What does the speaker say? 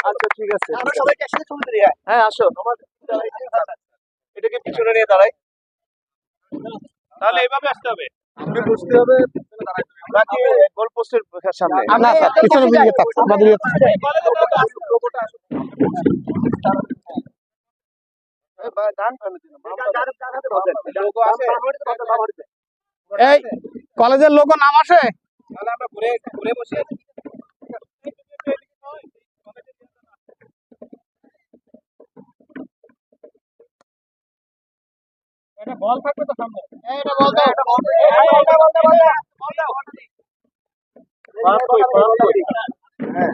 আচ্ছা ঠিক আছে, হ্যাঁ আসো। এটাকে পিছনে নিয়ে দাঁড়াই, তাহলে এইভাবে আসতে হবে, বুঝতে হবে নাকি গোল পোস্টের সামনে? না স্যার, পিছনে দিকে থাক, আমাদের এই কলেজের লোক নাম আসে। তাহলে আমরা ঘুরে ঘুরে বসে একটা বল থাকবে তো সামনে, এটা বল দাও, এটা বল দাও, বল দাও, বল দাও, হ্যাঁ